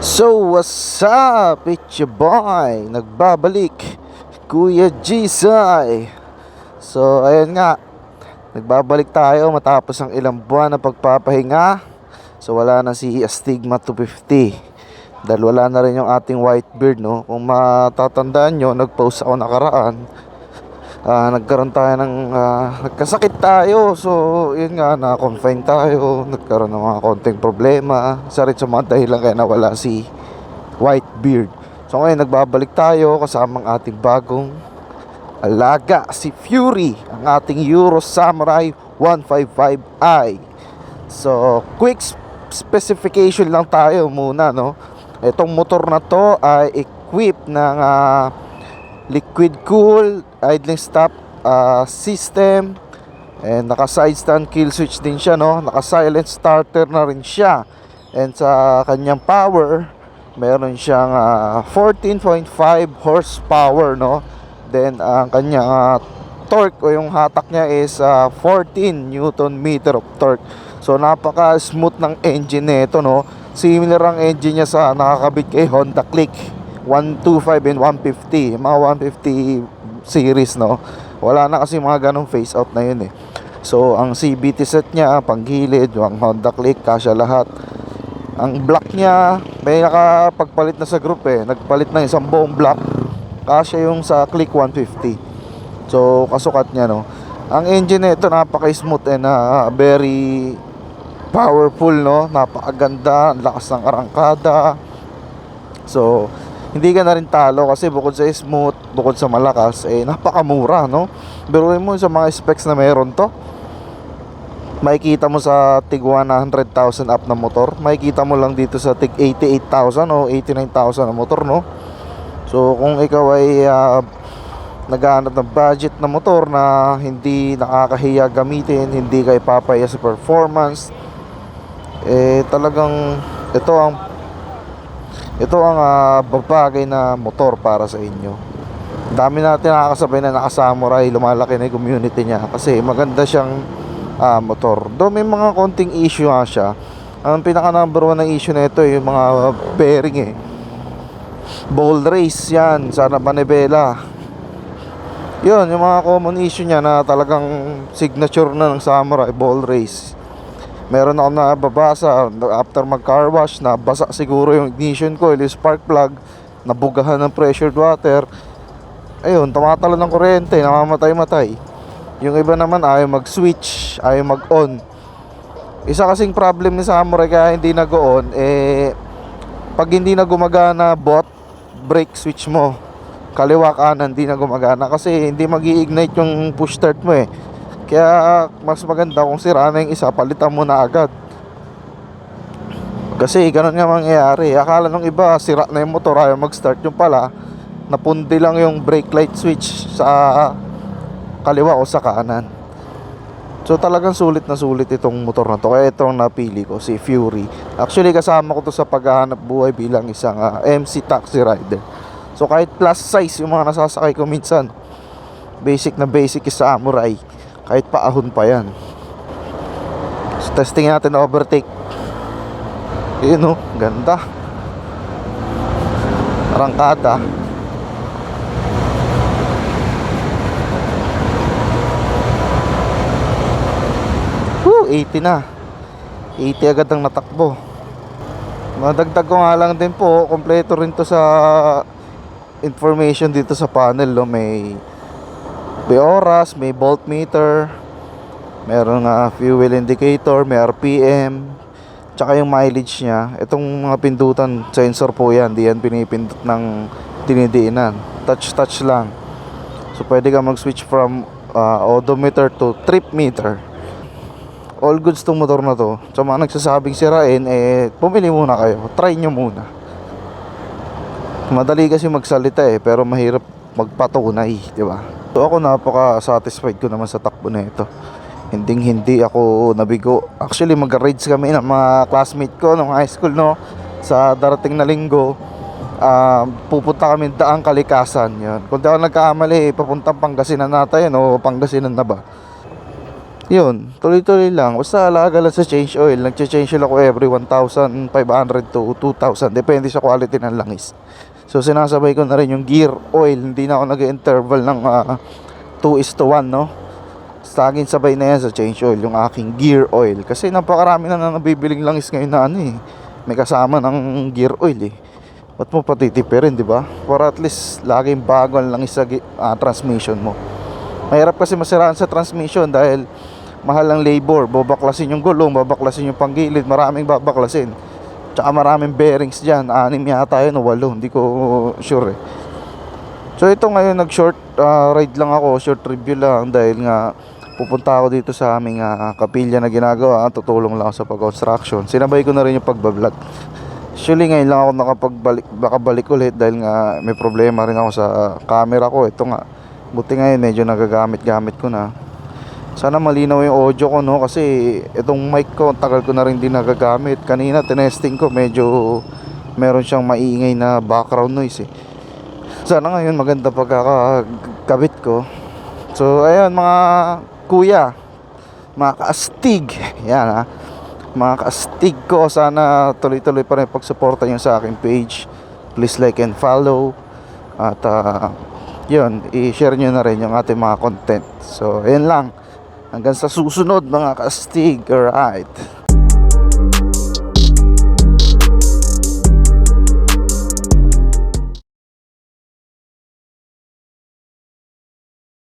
So what's up? It's your boy. Nagbabalik Kuya Jisay. So ayun nga, nagbabalik tayo matapos ang ilang buwan na pagpapahinga. So wala na si Astigma 250 dahil wala na rin yung ating Whitebeard, no? Kung matatandaan nyo, nag-post ako nakaraan, nagkaroon tayo ng nagkasakit tayo. So yun nga, na-confine tayo, nagkaroon ng mga konting problema. Isa rin sa mga dahilan kaya nawala si Whitebeard. So ngayon nagbabalik tayo kasamang ating bagong alaga, si Fury, ang ating Euro Samurai 155i. So quick specification lang tayo muna, no? Itong motor na to ay equipped ng liquid cool idling stop system, and naka side stand kill switch din siya, no? Naka silent starter na rin siya. And sa kanyang power, meron siyang 14.5 horsepower, no? Then ang kanyang torque o yung hatak niya is 14 newton meter of torque. So napaka smooth ng engine nito, no? Similar ang engine niya sa nakakabit kay Honda Click 125 and 150, mga 150 series, no? Wala na kasi mga ganong face out na yun eh. So ang CVT set niya, panggilid, yung Honda Click, kasya lahat. Ang block niya, may nakapagpalit na sa group eh, nagpalit ng isang buong block, kasya yung sa Click 150. So kasukat niya, no? Ang engine nito napaka-smooth and very powerful, no? Napakaganda, ang lakas ng arangkada. So hindi ka na rin talo kasi bukod sa smooth, bukod sa malakas, napakamura, no? Biruin mo sa mga specs na meron to, makikita mo sa tig 100,000 up na motor, makikita mo lang dito sa tig 88,000 o 89,000 na motor, no? So kung ikaw ay naghahanap ng budget na motor na hindi nakakahiya gamitin, hindi ka ipapaya sa performance, talagang ito ang babagay na motor para sa inyo. Dami natin nakakasabay na naka-samurai, lumalaki na yung community niya kasi maganda siyang motor. Do may mga konting issue nga siya. Ang pinaka number one na issue na ito yung mga bearing ball race yan, sana manibela. Yun, yung mga common issue niya na talagang signature na ng samurai, ball race. Meron ako nababasa after mag car wash, nabasa siguro yung ignition coil, yung spark plug, nabugahan ng pressured water. Ayun, tumatalo ng kuryente, namamatay-matay. Yung iba naman ayaw mag-switch, ayaw mag-on. Isa kasing problem ni Samurai kaya hindi nag-on, pag hindi na gumagana brake switch mo, kaliwa kanan, hindi na gumagana kasi hindi mag-i-ignite yung push start mo eh. Kaya mas maganda kung sira na yung isa, palitan mo na agad. Kasi ganun nga mangyayari. Akala nung iba sira na yung motor, ayaw mag-start, yung pala napundi lang yung brake light switch sa kaliwa o sa kanan. So talagang sulit na sulit itong motor na to. Kaya itong napili ko, si Fury. Actually kasama ko to sa paghahanap buhay bilang isang MC taxi rider. So kahit plus size yung mga nasasakay ko minsan, basic na basic is samurai, kahit paahon pa yan. So testing natin na overtake. Yun, ganda, arangkada. 80 na, 80 agad ang natakbo. Madagdag ko nga lang din po, kompleto rin to sa information dito sa panel, no? May oras, may voltmeter, meron fuel indicator, may RPM, tsaka yung mileage nya. Itong mga pindutan, sensor po yan, di yan pinipindot ng dinidiinan, touch lang. So pwede ka mag-switch from odometer to trip meter. All goods tong motor na to. So mga nagsasabing sirain, pumili muna kayo, try nyo muna. Madali kasi magsalita pero mahirap magpatunay, di ba? So ako napaka-satisfied ko naman sa takbo na ito. Hindi ako nabigo. Actually mag-rides kami ng mga classmate ko nung high school, no? Sa darating na linggo, pupunta kami Daang Kalikasan. Yun. Kung di ako nagkakamali, papuntang Pangasinan nata yun, o Pangasinan na ba? Yun, tuloy-tuloy lang. Basta alaga lang sa change oil. Nag-change oil ako every 1,500 to 2,000. Depende sa quality ng langis. So sinasabay ko na rin yung gear oil. Hindi na ako nag-interval ng 2:1, no? Saging sabay na yan sa change oil, yung aking gear oil. Kasi napakarami na nabibiling langis ngayon na ano eh. May kasama ng gear oil eh. Ba't mo patitipirin, di ba? Para at least laging bago ang langis sa transmission mo. Mahirap kasi masiraan sa transmission dahil mahal ang labor. Babaklasin yung gulong, babaklasin yung panggilid, maraming babaklasin. Tsaka maraming bearings dyan. 6 yata yun o 8, hindi ko sure eh. So ito ngayon nag-short ride lang ako, short review lang dahil nga pupunta ako dito sa aming kapilya na ginagawa. Tutulong lang ako sa pag-construction. Sinabay ko na rin yung pagbablog. Actually ngayon lang ako nakabalik ulit dahil nga may problema rin ako sa camera ko. Ito nga, buti ngayon medyo nagagamit-gamit ko na. Sana malinaw yung audio ko, no, kasi itong mic ko tagal ko na rin din nagagamit. Kanina tinesting ko, medyo meron siyang maingay na background noise eh. Sana ngayon maganda pagkakabit ko. So ayun mga kuya, mga kaastig, yan ha, mga kaastig ko, sana tuloy-tuloy pa rin pagsuporta nyo sa aking page. Please like and follow. At yun, i-share nyo na rin yung ating mga content. So ayun lang, hanggang sa susunod mga kaastig. Alright.